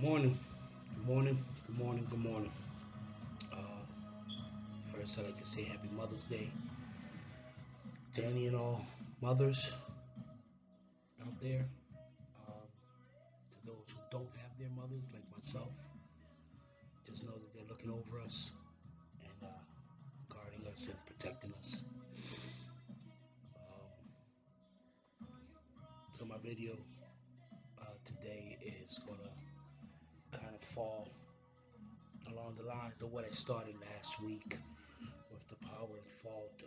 Good morning. Good morning. Good morning. Good morning. Uh, First, I'd like to say Happy Mother's Day to any and all mothers out there. Um, to those who don't have their mothers, like myself, just know that they're looking over us and guarding us and protecting us. So, my video today is going to kind of fall along the lines of what I started last week with the power and fault,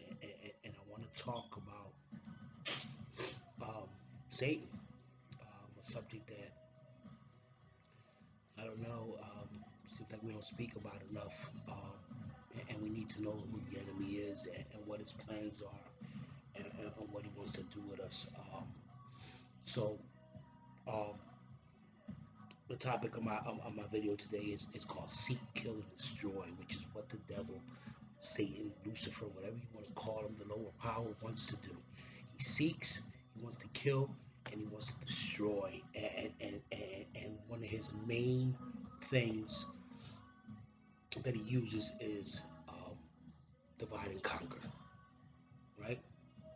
and I want to talk about um, Satan, a subject that I don't know. Seems like we don't speak about enough, and we need to know who the enemy is and what his plans are, and what he wants to do with us. So, um, the topic of my video today is called "Seek, Kill, and Destroy," which is what the devil, Satan, Lucifer, whatever you want to call him, the lower power wants to do. He seeks, he wants to kill, and he wants to destroy. And one of his main things that he uses is divide and conquer, right?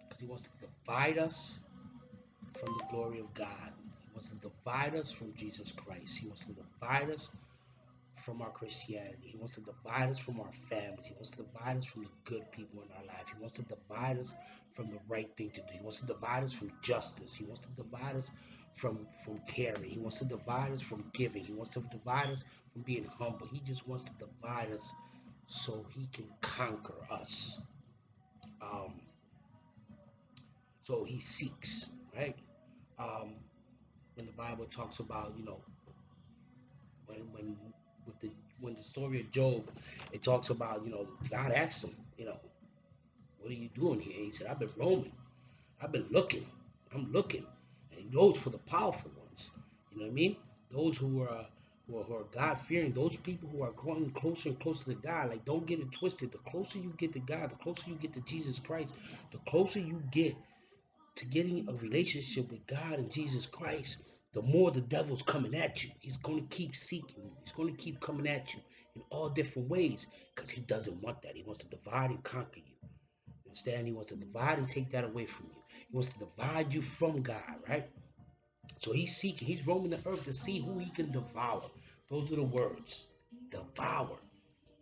Because he wants to divide us from the glory of God. He wants to divide us from Jesus Christ. He wants to divide us from our Christianity. He wants to divide us from our families. He wants to divide us from the good people in our life. He wants to divide us from the right thing to do. He wants to divide us from justice. He wants to divide us from caring. He wants to divide us from giving. He wants to divide us from being humble. He just wants to divide us so he can conquer us. Um, so he seeks, right? Um, when the Bible talks about, when with the when the story of Job, it talks about, God asked him, what are you doing here? And he said, I've been roaming, I've been looking, I'm looking, and he goes for the powerful ones. You know what I mean? Those who are God fearing, those people who are growing closer and closer to God. Like, don't get it twisted. The closer you get to God, the closer you get to Jesus Christ, the closer you get to getting a relationship with God and Jesus Christ, the more the devil's coming at you. He's going to keep seeking you. He's going to keep coming at you in all different ways because he doesn't want that. He wants to divide and conquer you. Instead, he wants to divide and take that away from you. He wants to divide you from God, right? So he's seeking, he's roaming the earth to see who he can devour. Those are the words. Devour.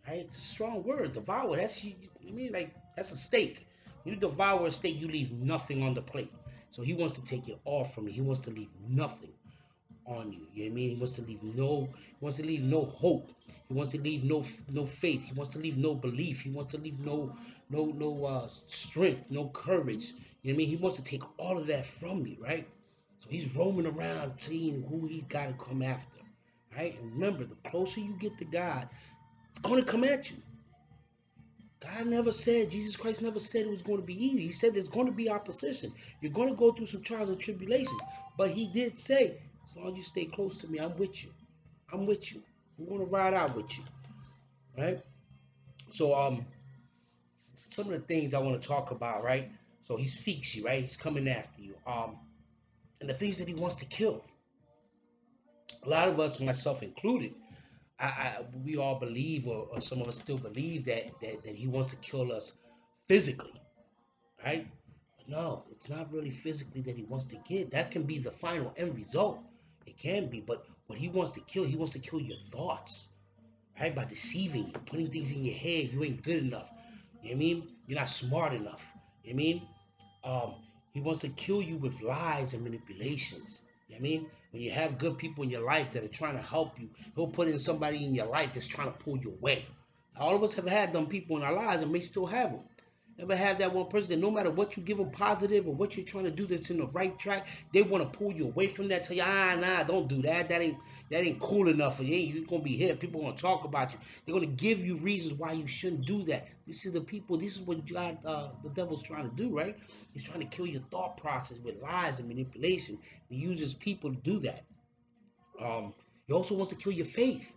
Right? It's a strong word. Devour. That's a steak. You devour a steak, you leave nothing on the plate. So he wants to take it all from you. He wants to leave nothing on you. You know what I mean? He wants to leave no hope. He wants to leave no faith. He wants to leave no belief. He wants to leave no strength, no courage. You know what I mean? He wants to take all of that from you, right? So he's roaming around seeing who he's got to come after. Right? And remember, the closer you get to God, it's gonna come at you. God never said, Jesus Christ never said it was going to be easy. He said there's going to be opposition. You're going to go through some trials and tribulations. But he did say, as long as you stay close to me, I'm with you. I'm with you. I'm going to ride out with you. Right? So some of the things I want to talk about, right? So he seeks you, right? He's coming after you. And the things that he wants to kill. A lot of us, myself included, we all believe, or some of us still believe that he wants to kill us physically, right? No, it's not really physically that he wants to get. That can be the final end result. It can be, but what he wants to kill your thoughts, right? By deceiving you, putting things in your head. You ain't good enough. You know what I mean? You're not smart enough. You know what I mean? Um, he wants to kill you with lies and manipulations. You know what I mean? When you have good people in your life that are trying to help you, he'll put in somebody in your life that's trying to pull you away. All of us have had them people in our lives and may still have them. Ever have that one person that no matter what you give them positive or what you're trying to do that's in the right track, they want to pull you away from that. Tell you, nah, don't do that. That ain't cool enough for you. You're gonna be here. People gonna talk about you. They're gonna give you reasons why you shouldn't do that. This is the people. This is what God, the devil's trying to do, right? He's trying to kill your thought process with lies and manipulation. He uses people to do that. He also wants to kill your faith,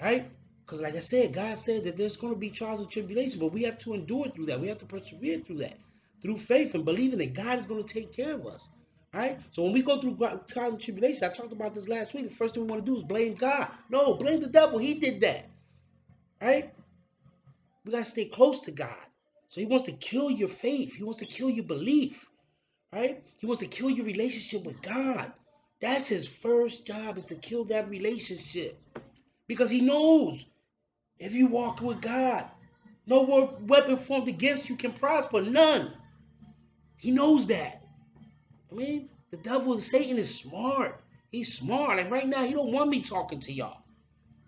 right? Because like I said, God said that there's going to be trials and tribulations, but we have to endure through that. We have to persevere through that, through faith and believing that God is going to take care of us. Right? So when we go through trials and tribulations, I talked about this last week. The first thing we want to do is blame God. No, blame the devil. He did that. Right? We got to stay close to God. So he wants to kill your faith. He wants to kill your belief. Right? He wants to kill your relationship with God. That's his first job, is to kill that relationship. Because he knows if you walk with God, no weapon formed against you can prosper. None. He knows that. I mean, the devil, Satan, is smart. He's smart. Like right now, he don't want me talking to y'all.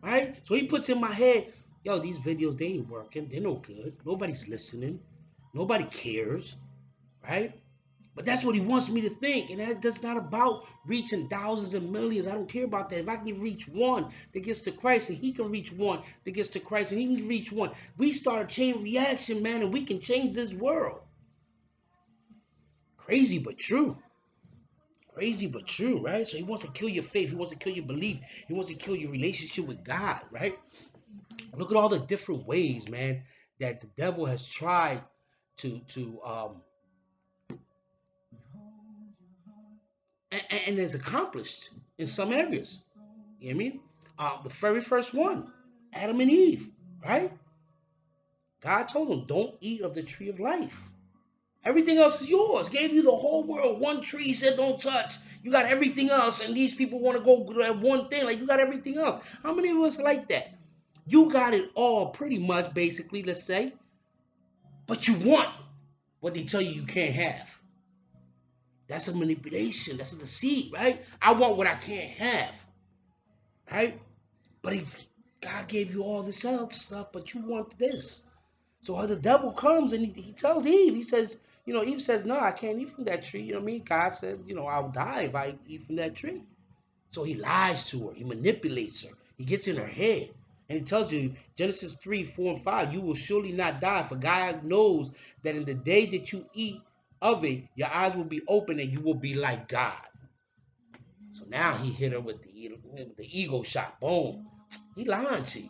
Right? So he puts in my head, yo, these videos, they ain't working. They're no good. Nobody's listening. Nobody cares. Right? But that's what he wants me to think. And that's not about reaching thousands and millions. I don't care about that. If I can reach one that gets to Christ, and he can reach one that gets to Christ, and he can reach one, we start a chain reaction, man, and we can change this world. Crazy but true. Crazy but true, right? So he wants to kill your faith. He wants to kill your belief. He wants to kill your relationship with God, right? Look at all the different ways, man, that the devil has tried to and has accomplished in some areas. You know what I mean? The very first one, Adam and Eve, right? God told them, don't eat of the tree of life. Everything else is yours. Gave you the whole world. One tree, said don't touch. You got everything else, and these people want to go to that one thing. Like, you got everything else. How many of us are like that? You got it all pretty much, basically, let's say, but you want what they tell you can't have. That's a manipulation. That's a deceit, right? I want what I can't have, right? But God gave you all this other stuff, but you want this. So the devil comes and he tells Eve, he says, Eve says, no, I can't eat from that tree. You know what I mean? God says, I'll die if I eat from that tree. So he lies to her. He manipulates her. He gets in her head. And he tells you, Genesis 3, 4, and 5, you will surely not die, for God knows that in the day that you eat of it, your eyes will be open and you will be like God. So now he hit her with the ego shot. Boom. He lying to you.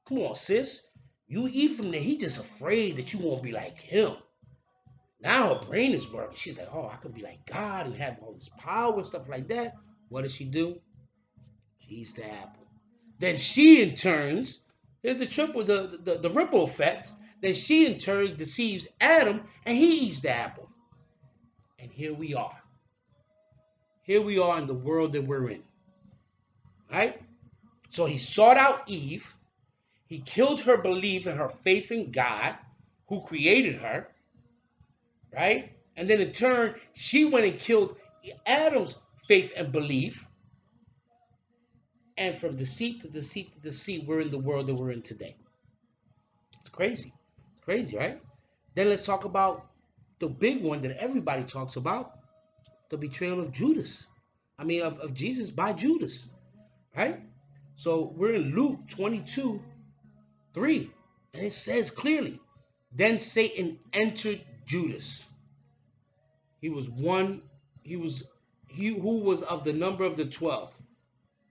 Come on, sis. You eat from there. He just afraid that you won't be like him. Now her brain is working. She's like, oh, I could be like God and have all this power and stuff like that. What does she do? She eats the apple. Then she in turns, here's the ripple effect. Then she in turns deceives Adam and he eats the apple. And here we are. Here we are in the world that we're in. Right? So he sought out Eve. He killed her belief and her faith in God, who created her, right? And then in turn, she went and killed Adam's faith and belief. And from deceit to deceit to deceit, we're in the world that we're in today. It's crazy. It's crazy, right? Then let's talk about the big one that everybody talks about, the betrayal of Judas. I mean, of Jesus by Judas, right? So we're in Luke 22:3, and it says clearly, then Satan entered Judas. He was he who was of the number of the 12,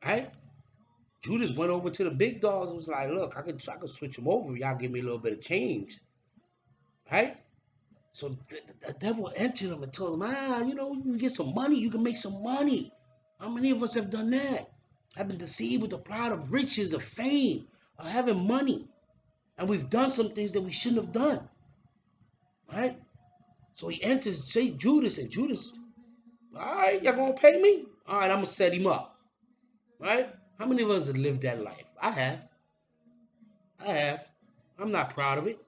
right? Judas went over to the big dogs and was like, look, I could switch him over. Y'all give me a little bit of change, right? So the devil entered him and told him, you can get some money. You can make some money. How many of us have done that? Have been deceived with the pride of riches, of fame, of having money. And we've done some things that we shouldn't have done, right? So he enters, say, Judas, and Judas, all right, y'all gonna pay me? All right, I'm gonna set him up, right? How many of us have lived that life? I have. I'm not proud of it,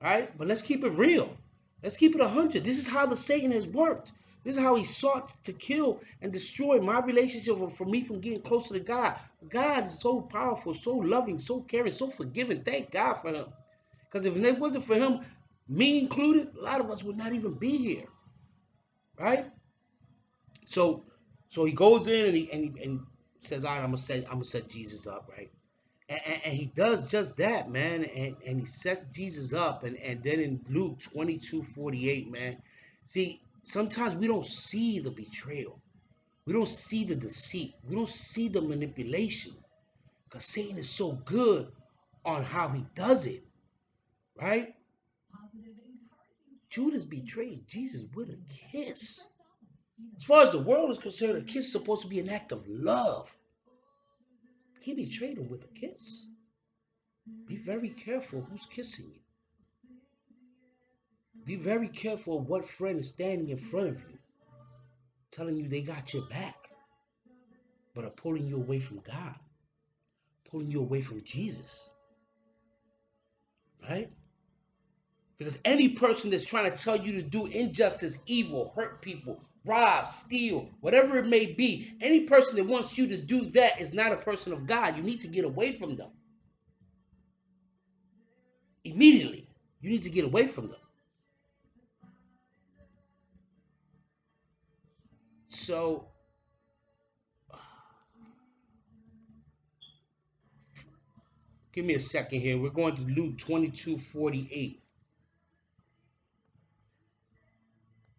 right? But let's keep it real. Let's keep it 100. This is how the Satan has worked. This is how he sought to kill and destroy my relationship for me from getting closer to God. God is so powerful, so loving, so caring, so forgiving. Thank God for him. Because if it wasn't for him, me included, a lot of us would not even be here, right? So he goes in and says, all right, I'm gonna set Jesus up, right? And he does just that, man. And he sets Jesus up. And then in Luke 22:48, man, see, sometimes we don't see the betrayal. We don't see the deceit. We don't see the manipulation. Because Satan is so good on how he does it, right? Judas betrayed Jesus with a kiss. As far as the world is concerned, a kiss is supposed to be an act of love. He betrayed him with a kiss. Be very careful who's kissing you. Be very careful of what friend is standing in front of you, telling you they got your back, but are pulling you away from God, pulling you away from Jesus. Right? Because any person that's trying to tell you to do injustice, evil, hurt people, rob, steal, whatever it may be, any person that wants you to do that is not a person of God. You need to get away from them. Immediately, you need to get away from them. So, give me a second here. We're going to Luke 22:48.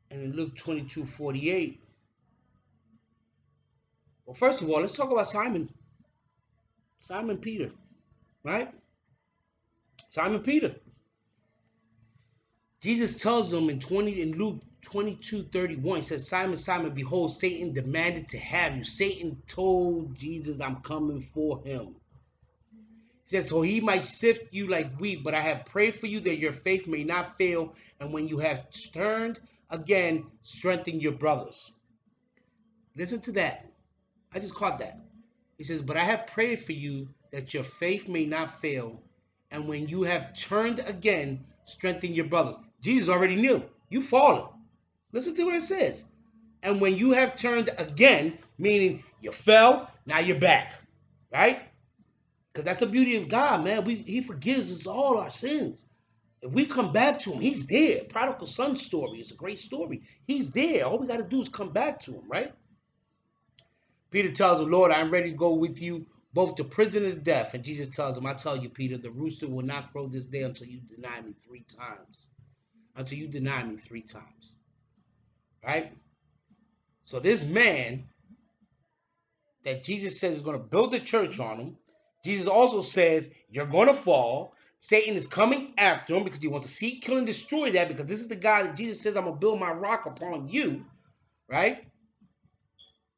And in Luke 22:48, well, first of all, let's talk about Simon Peter, right? Simon Peter. Jesus tells him in Luke 22:31, he says, Simon, Simon, behold, Satan demanded to have you. Satan told Jesus, I'm coming for him. He says, so he might sift you like wheat, but I have prayed for you that your faith may not fail. And when you have turned again, strengthen your brothers. Listen to that. I just caught that. He says, but I have prayed for you that your faith may not fail. And when you have turned again, strengthen your brothers. Jesus already knew. You fallen. Listen to what it says. And when you have turned again, meaning you fell, now you're back. Right? Because that's the beauty of God, man. He forgives us all our sins. If we come back to him, he's there. Prodigal son story is a great story. He's there. All we got to do is come back to him, right? Peter tells him, Lord, I'm ready to go with you both to prison and to death. And Jesus tells him, I tell you, Peter, the rooster will not crow this day until you deny me 3 times. Until you deny me 3 times. Right? So this man that Jesus says is going to build the church on him, Jesus also says, you're going to fall. Satan is coming after him because he wants to seek, kill, and destroy that, because this is the guy that Jesus says, I'm going to build my rock upon you. Right?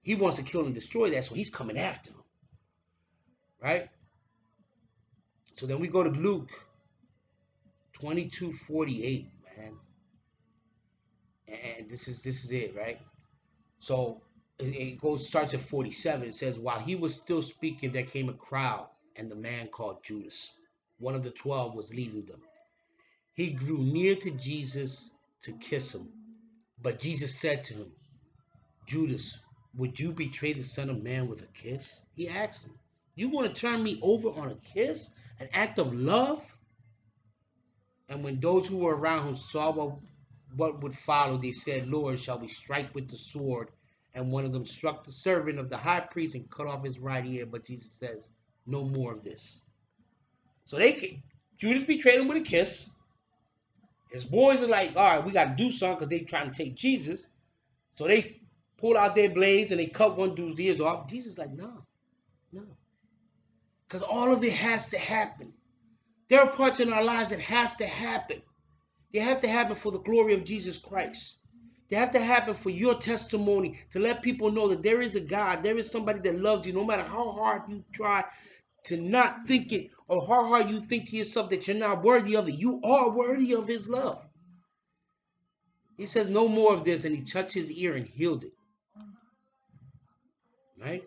He wants to kill and destroy that, so he's coming after him. Right? So then we go to Luke 22:48, man. And this is it, right? So it starts at 47. It says, while he was still speaking, there came a crowd, and the man called Judas, one of the 12, was leading them. He drew near to Jesus to kiss him. But Jesus said to him, Judas, would you betray the Son of Man with a kiss? He asked him, you want to turn me over on a kiss? An act of love? And when those who were around him saw what would follow, they said, Lord, shall we strike with the sword? And one of them struck the servant of the high priest and cut off his right ear. But Jesus says, no more of this. So Judas betrayed him with a kiss. His boys are like, all right, we got to do something, because they trying to take Jesus. So they pull out their blades and they cut one dude's ears off. Jesus is like, no. Because all of it has to happen. There are parts in our lives that have to happen. They have to happen for the glory of Jesus Christ. They have to happen for your testimony, to let people know that there is a God, there is somebody that loves you, no matter how hard you try to not think it, or how hard you think to yourself that you're not worthy of it. You are worthy of his love. He says, no more of this, and he touched his ear and healed it. Right?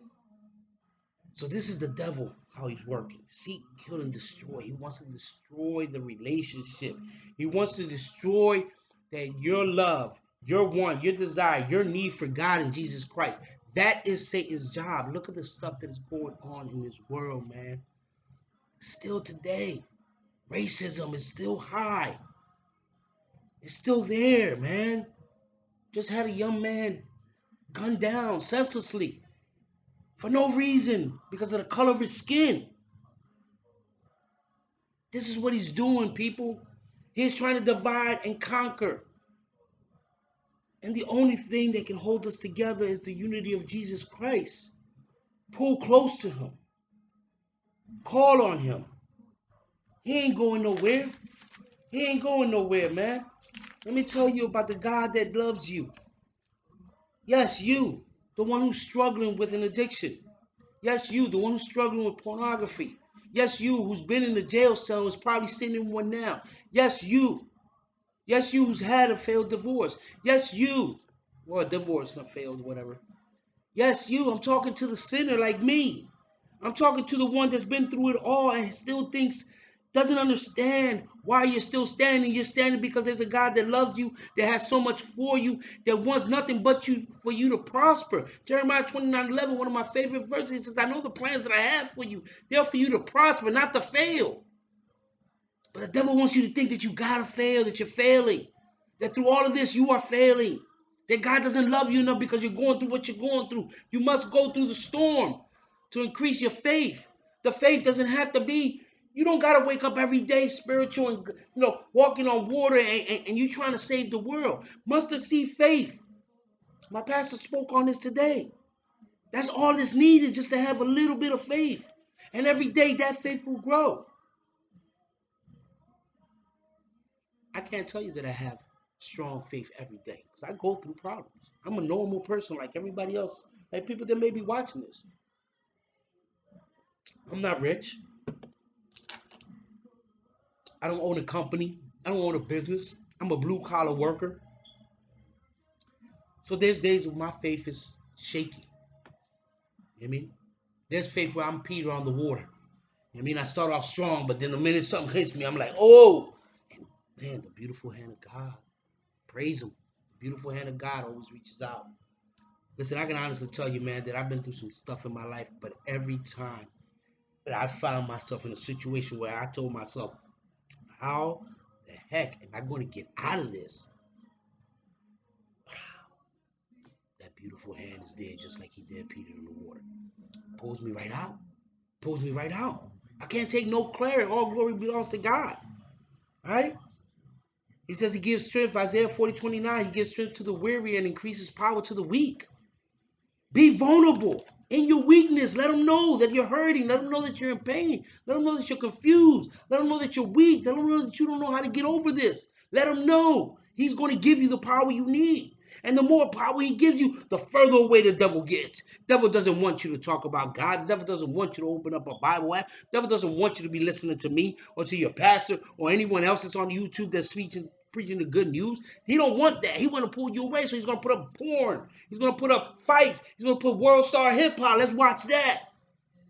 So this is the devil, how he's working. Seek, kill, and destroy. He wants to destroy the relationship. He wants to destroy that your love, your want, your desire, your need for God and Jesus Christ. That is Satan's job. Look at the stuff that is going on in this world, man. Still today, racism is still high. It's still there, man. Just had a young man gunned down senselessly for no reason, because of the color of his skin. This is what he's doing, people. He's trying to divide and conquer. And the only thing that can hold us together is the unity of Jesus Christ. Pull close to him. Call on him. He ain't going nowhere. He ain't going nowhere, man. Let me tell you about the God that loves you. Yes, you, the one who's struggling with an addiction. Yes, you, the one who's struggling with pornography. Yes, you, who's been in the jail cell, is probably sitting in one now. Yes, you. Yes, you, who's had a failed divorce. Yes, you. Or a divorce, not failed, whatever. Yes, you. I'm talking to the sinner like me. I'm talking to the one that's been through it all and still thinks, doesn't understand why you're still standing. You're standing because there's a God that loves you, that has so much for you, that wants nothing but you for you to prosper. Jeremiah 29:11, one of my favorite verses, says, I know the plans that I have for you. They're for you to prosper, not to fail. But the devil wants you to think that you gotta fail, that you're failing, that through all of this you are failing, that God doesn't love you enough because you're going through what you're going through. You must go through the storm to increase your faith. The faith doesn't have to be, you don't gotta wake up every day spiritual and walking on water and you trying to save the world. Mustard seed faith. My pastor spoke on this today. That's all that's needed, just to have a little bit of faith. And every day that faith will grow. I can't tell you that I have strong faith every day because I go through problems. I'm a normal person like everybody else, like people that may be watching this. I'm not rich. I don't own a company. I don't own a business. I'm a blue collar worker. So there's days where my faith is shaky. You know what I mean? There's faith where I'm Peter on the water. You know what I mean? I start off strong, but then the minute something hits me, I'm like, oh, and man, the beautiful hand of God. Praise him. The beautiful hand of God always reaches out. Listen, I can honestly tell you, man, that I've been through some stuff in my life, but every time that I found myself in a situation where I told myself, how the heck am I going to get out of this? That beautiful hand is there just like he did Peter in the water. Pulls me right out. Pulls me right out. I can't take no credit. All glory belongs to God. All right? He says he gives strength. Isaiah 40:29. He gives strength to the weary and increases power to the weak. Be vulnerable in your weakness. Let them know that you're hurting. Let them know that you're in pain. Let them know that you're confused. Let them know that you're weak. Let them know that you don't know how to get over this. Let them know he's going to give you the power you need. And the more power he gives you, the further away the devil gets. The devil doesn't want you to talk about God. The devil doesn't want you to open up a Bible app. The devil doesn't want you to be listening to me or to your pastor or anyone else that's on YouTube that's preaching the good news. He don't want that. He want to pull you away, so he's going to put up porn. He's going to put up fights. He's going to put world star hip hop. Let's watch that.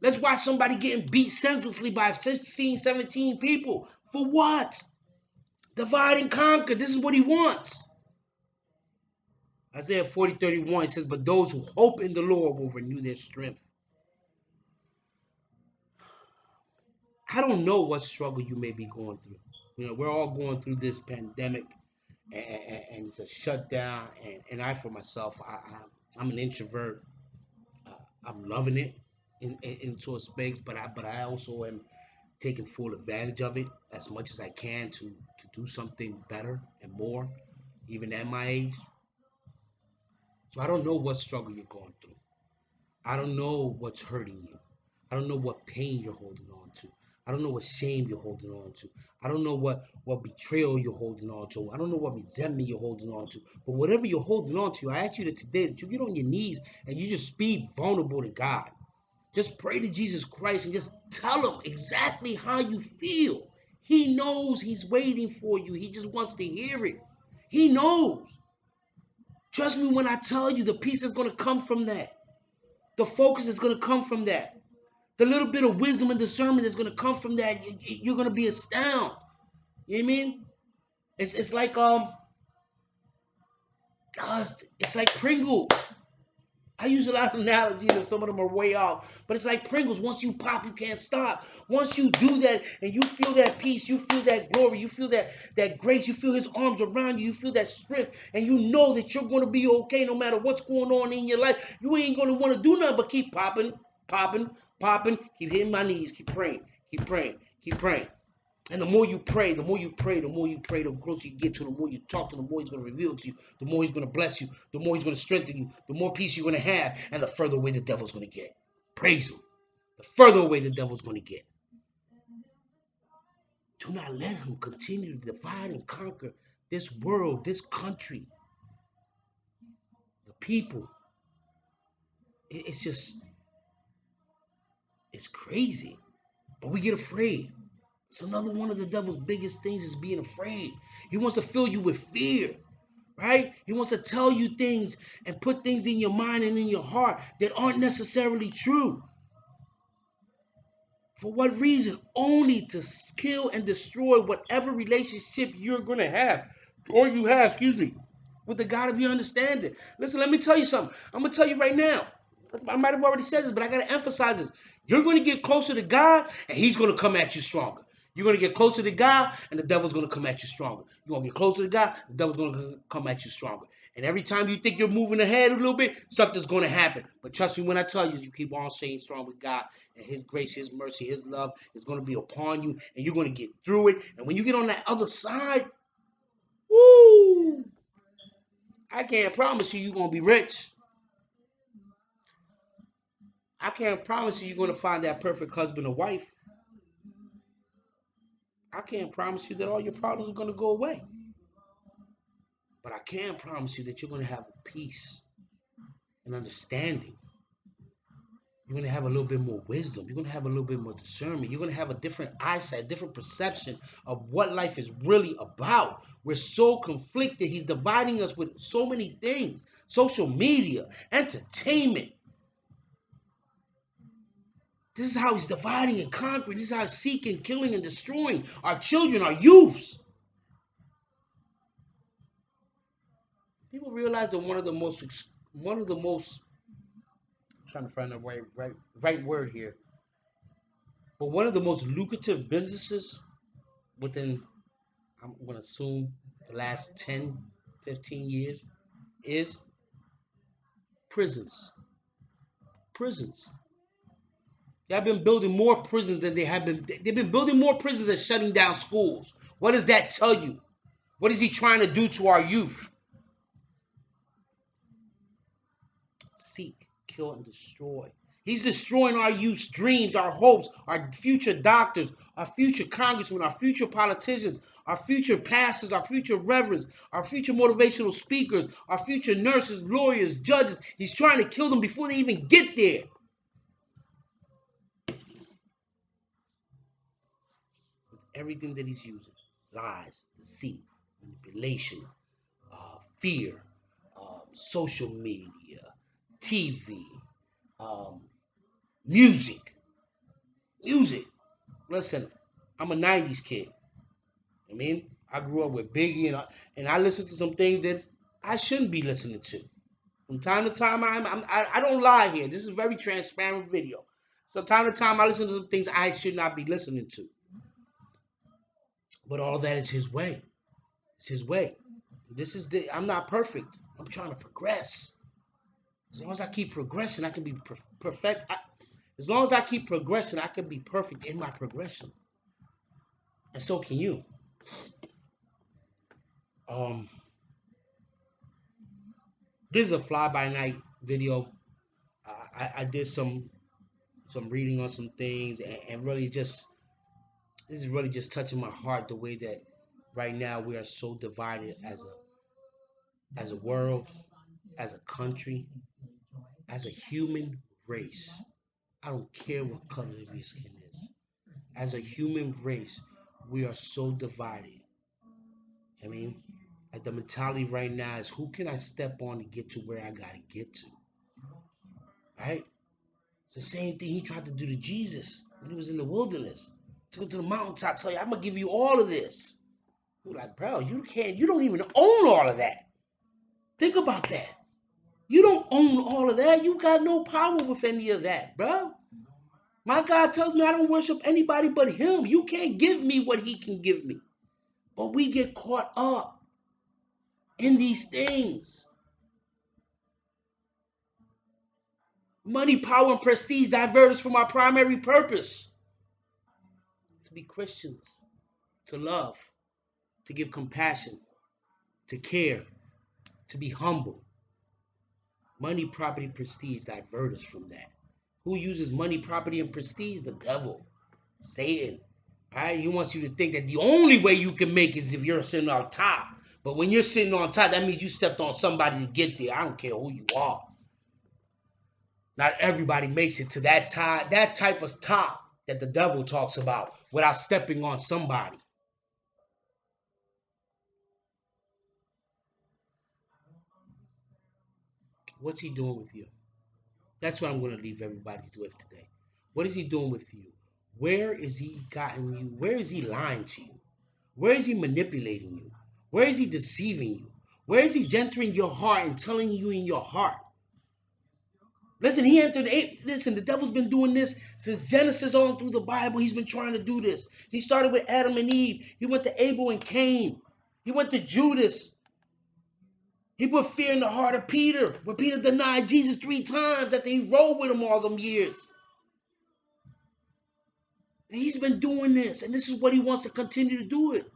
Let's watch somebody getting beat senselessly by 16, 17 people. For what? Divide and conquer. This is what he wants. Isaiah 40:31 says, but those who hope in the Lord will renew their strength. I don't know what struggle you may be going through. We're all going through this pandemic, and it's a shutdown. And I, for myself, I'm an introvert. Uh, I'm loving it into a space, but I also am taking full advantage of it as much as I can to do something better and more, even at my age. So I don't know what struggle you're going through. I don't know what's hurting you. I don't know what pain you're holding on to. I don't know what shame you're holding on to. I don't know what betrayal you're holding on to. I don't know what resentment you're holding on to. But whatever you're holding on to, I ask you that today that you get on your knees and you just be vulnerable to God. Just pray to Jesus Christ and just tell him exactly how you feel. He knows he's waiting for you. He just wants to hear it. He knows. Trust me when I tell you the peace is going to come from that. The focus is going to come from that. The little bit of wisdom and discernment that's going to come from that, you're going to be astounded. You know what I mean? It's like it's like Pringles. I use a lot of analogies and some of them are way off. But it's like Pringles. Once you pop, you can't stop. Once you do that and you feel that peace, you feel that glory, you feel that grace, you feel his arms around you, you feel that strength, and you know that you're going to be okay no matter what's going on in your life. You ain't going to want to do nothing but keep popping, popping, popping, keep hitting my knees, keep praying, keep praying, keep praying. And the more you pray, the more you pray, the more you pray, the closer you get to him, the more you talk to him, the more he's going to reveal to you, the more he's going to bless you, the more he's going to strengthen you, the more peace you're going to have, and the further away the devil's going to get. Praise him. The further away the devil's going to get. Do not let him continue to divide and conquer this world, this country. The people, it's just, it's crazy. But we get afraid. It's another one of the devil's biggest things is being afraid. He wants to fill you with fear, right? He wants to tell you things and put things in your mind and in your heart that aren't necessarily true. For what reason? Only to kill and destroy whatever relationship you're going to have, or you have, excuse me, with the God of your understanding. Listen, let me tell you something. I'm going to tell you right now. I might have already said this, but I got to emphasize this. You're going to get closer to God, and he's going to come at you stronger. You're going to get closer to God, and the devil's going to come at you stronger. You're going to get closer to God, the devil's going to come at you stronger. And every time you think you're moving ahead a little bit, something's going to happen. But trust me when I tell you, you keep on staying strong with God, and his grace, his mercy, his love is going to be upon you, and you're going to get through it. And when you get on that other side, woo, I can't promise you you're going to be rich. I can't promise you you're going to find that perfect husband or wife. I can't promise you that all your problems are going to go away. But I can promise you that you're going to have peace and understanding. You're going to have a little bit more wisdom. You're going to have a little bit more discernment. You're going to have a different eyesight, a different perception of what life is really about. We're so conflicted. He's dividing us with so many things. Social media, entertainment. This is how he's dividing and conquering. This is how he's seeking, killing, and destroying our children, our youths. People realize that one of the most, I'm trying to find the right word here, but one of the most lucrative businesses within, I'm going to assume, the last 10, 15 years is prisons. Prisons. They've been building more prisons than they've been building more prisons than shutting down schools. What does that tell you? What is he trying to do to our youth? Seek, kill, and destroy. He's destroying our youth's dreams, our hopes, our future doctors, our future congressmen, our future politicians, our future pastors, our future reverends, our future motivational speakers, our future nurses, lawyers, judges. He's trying to kill them before they even get there. Everything that he's using, lies, deceit, manipulation, fear, social media, TV, music. Listen, I'm a 90s kid. I mean, I grew up with Biggie, and I listened to some things that I shouldn't be listening to. From time to time, I don't lie here. This is a very transparent video. So time to time, I listen to some things I should not be listening to. But all of that is his way. It's his way. I'm not perfect. I'm trying to progress. As long as I keep progressing, I can be perfect. As long as I keep progressing, I can be perfect in my progression. And so can you. This is a fly-by-night video. I did some reading on some things, and really just, this is really just touching my heart, the way that right now we are so divided as a world, as a country, as a human race. I don't care what color your skin is. As a human race, we are so divided. I mean, like the mentality right now is, who can I step on to get to where I gotta get to? Right? It's the same thing he tried to do to Jesus when he was in the wilderness. Took him to the mountaintop, tell you, I'm gonna give you all of this. You're like, bro, you don't even own all of that. Think about that. You don't own all of that. You got no power with any of that, bro. My God tells me I don't worship anybody but him. You can't give me what he can give me. But we get caught up in these things. Money, power, and prestige divert us from our primary purpose. To be Christians, to love, to give compassion, to care, to be humble. Money, property, prestige divert us from that. Who uses money, property, and prestige? The devil, Satan. All right? He wants you to think that the only way you can make is if you're sitting on top. But when you're sitting on top, that means you stepped on somebody to get there. I don't care who you are. Not everybody makes it to that type of top that the devil talks about without stepping on somebody. What's he doing with you? That's what I'm going to leave everybody with today. What is he doing with you? Where is he gotten you? Where is he lying to you? Where is he manipulating you? Where is he deceiving you? Where is he entering your heart and telling you in your heart? Listen, listen, the devil's been doing this since Genesis on through the Bible. He's been trying to do this. He started with Adam and Eve. He went to Abel and Cain. He went to Judas. He put fear in the heart of Peter. When Peter denied Jesus 3 times after he rode with him all them years. He's been doing this, and this is what he wants to continue to do it.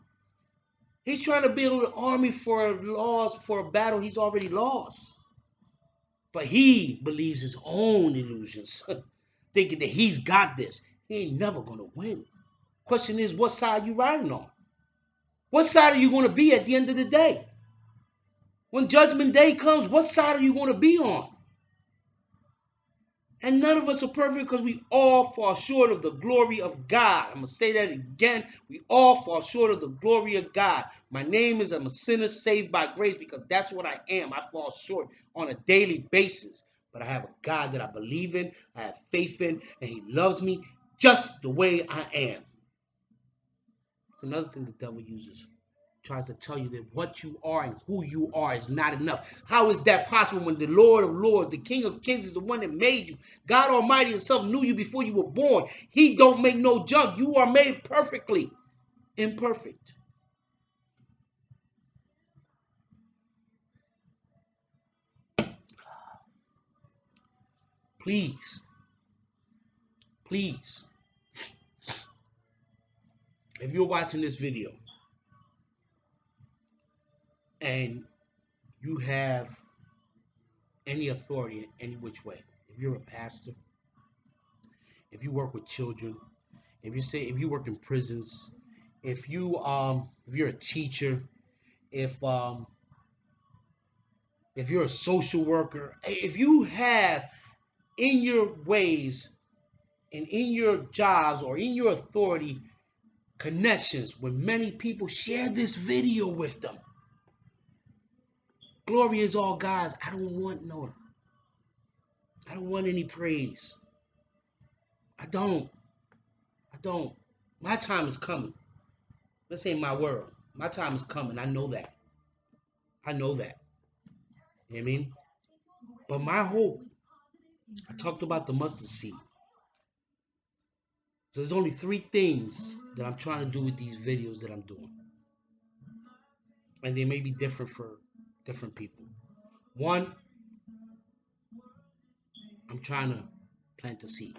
He's trying to build an army for a battle he's already lost. But he believes his own illusions, thinking that he's got this. He ain't never going to win. Question is, what side are you riding on? What side are you going to be at the end of the day? When Judgment Day comes, what side are you going to be on? And none of us are perfect because we all fall short of the glory of God. I'm going to say that again. We all fall short of the glory of God. My name is I'm a sinner saved by grace because that's what I am. I fall short on a daily basis. But I have a God that I believe in, I have faith in, and he loves me just the way I am. It's another thing the devil uses. Tries to tell you that what you are and who you are is not enough. How is that possible when the Lord of Lords, the King of Kings is the one that made you? God Almighty himself knew you before you were born. He don't make no junk. You are made perfectly imperfect. Please, if you're watching this video and you have any authority in any which way, if you're a pastor, if you work with children, if you work in prisons, if you're a teacher, if you're a social worker, if you have in your ways and in your jobs or in your authority connections with many people, share this video with them. Glory is all God's. I don't want any praise. I don't. My time is coming. This ain't my world. My time is coming. I know that. You know what I mean? But my hope, I talked about the mustard seed. So there's only 3 things that I'm trying to do with these videos that I'm doing. And they may be different for different people. 1, I'm trying to plant a seed.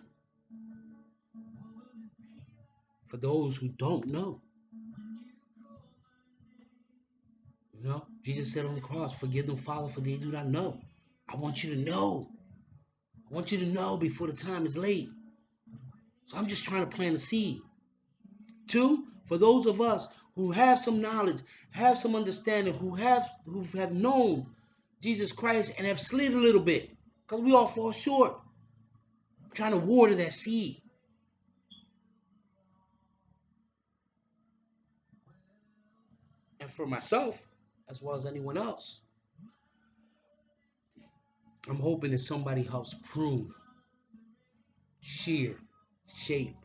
For those who don't know. You know, Jesus said on the cross, forgive them, Father, for they do not know. I want you to know. I want you to know before the time is late. So I'm just trying to plant a seed. 2, for those of us who have some knowledge, have some understanding, who have known Jesus Christ and have slid a little bit, because we all fall short. I'm trying to water that seed. And for myself, as well as anyone else, I'm hoping that somebody helps prune, shear, shape,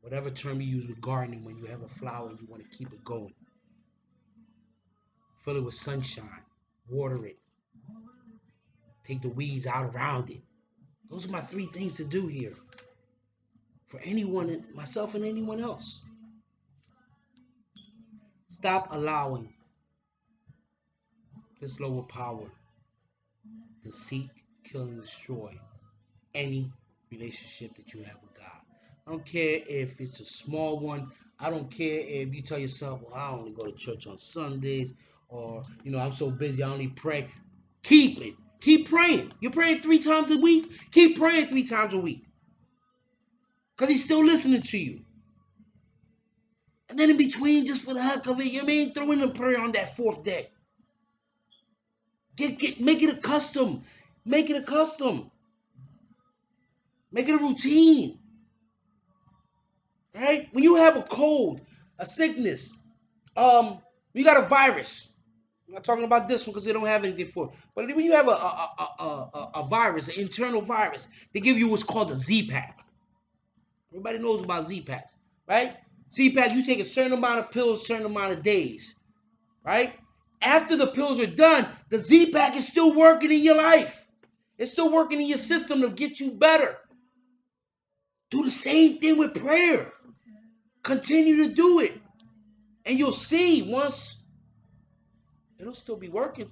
whatever term you use with gardening when you have a flower and you want to keep it going. Fill it with sunshine, water it, take the weeds out around it. Those are my 3 things to do here. For anyone, myself and anyone else. Stop allowing this lower power to seek, kill, and destroy any relationship that you have with God. I don't care if it's a small one. I don't care if you tell yourself, well, I only go to church on Sundays, or, I'm so busy, I only pray. Keep it. Keep praying. You're praying 3 times a week? Keep praying 3 times a week. Because he's still listening to you. And then in between, just for the heck of it, you know what I mean? Throw in a prayer on that fourth day. Make it a custom. Make it a custom. Make it a routine. Right? When you have a cold, a sickness, you got a virus. I'm not talking about this one because they don't have anything for it. But when you have a virus, an internal virus, they give you what's called a Z-Pack. Everybody knows about Z-Packs, right? Z-Pack, you take a certain amount of pills, certain amount of days, right? After the pills are done, the Z-Pack is still working in your life. It's still working in your system to get you better. Do the same thing with prayer. Continue to do it. And you'll see once it'll still be working.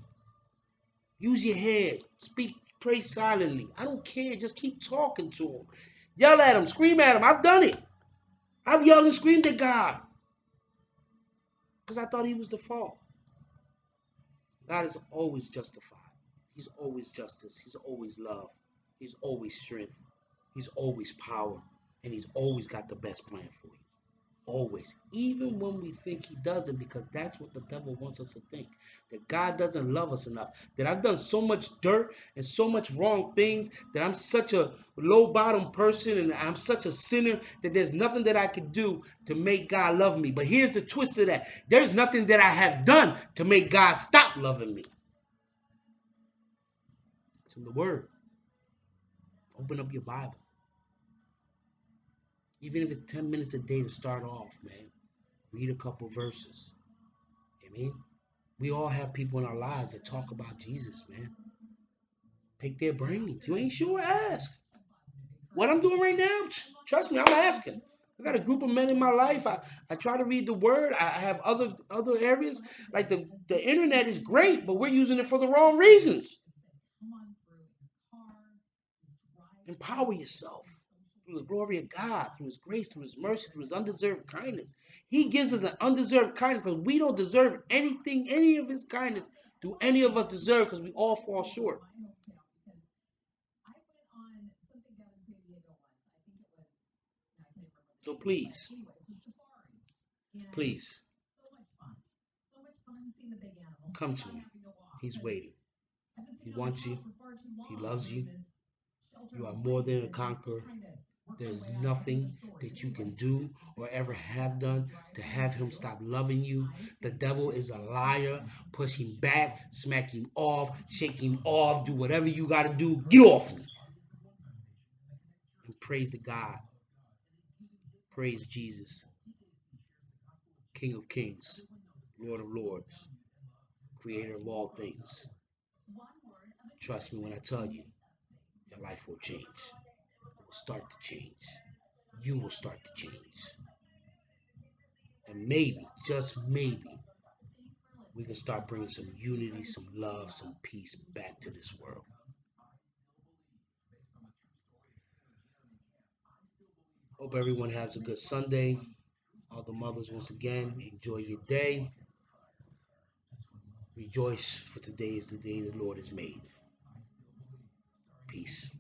Use your head. Speak, pray silently. I don't care. Just keep talking to him. Yell at him. Scream at him. I've done it. I've yelled and screamed at God. Because I thought he was the fault. God is always justified. He's always justice. He's always love. He's always strength. He's always power. And he's always got the best plan for you. Always. Even when we think he doesn't, because that's what the devil wants us to think. That God doesn't love us enough. That I've done so much dirt and so much wrong things. That I'm such a low bottom person and I'm such a sinner that there's nothing that I could do to make God love me. But here's the twist of that. There's nothing that I have done to make God stop loving me. It's in the Word. Open up your Bible. Even if it's 10 minutes a day to start off, man. Read a couple verses. I mean, we all have people in our lives that talk about Jesus, man. Pick their brains. You ain't sure? Ask. What I'm doing right now, trust me, I'm asking. I got a group of men in my life. I try to read the word. I have other areas. Like the internet is great, but we're using it for the wrong reasons. Empower yourself through the glory of God, through his grace, through his mercy, through his undeserved kindness. He gives us an undeserved kindness because we don't deserve anything, any of his kindness do any of us deserve because we all fall short. So please, please, come to him. He's waiting. He wants you. He loves you. You are more than a conqueror. There is nothing that you can do or ever have done to have him stop loving you. The devil is a liar. Push him back, smack him off, shake him off, do whatever you got to do. Get off me. And praise the God. Praise Jesus. King of kings, Lord of lords, creator of all things. Trust me when I tell you, your life will change. It will start to change. You will start to change. And maybe, just maybe, we can start bringing some unity, some love, some peace back to this world. Hope everyone has a good Sunday. All the mothers, once again, enjoy your day. Rejoice, for today is the day the Lord has made. Peace.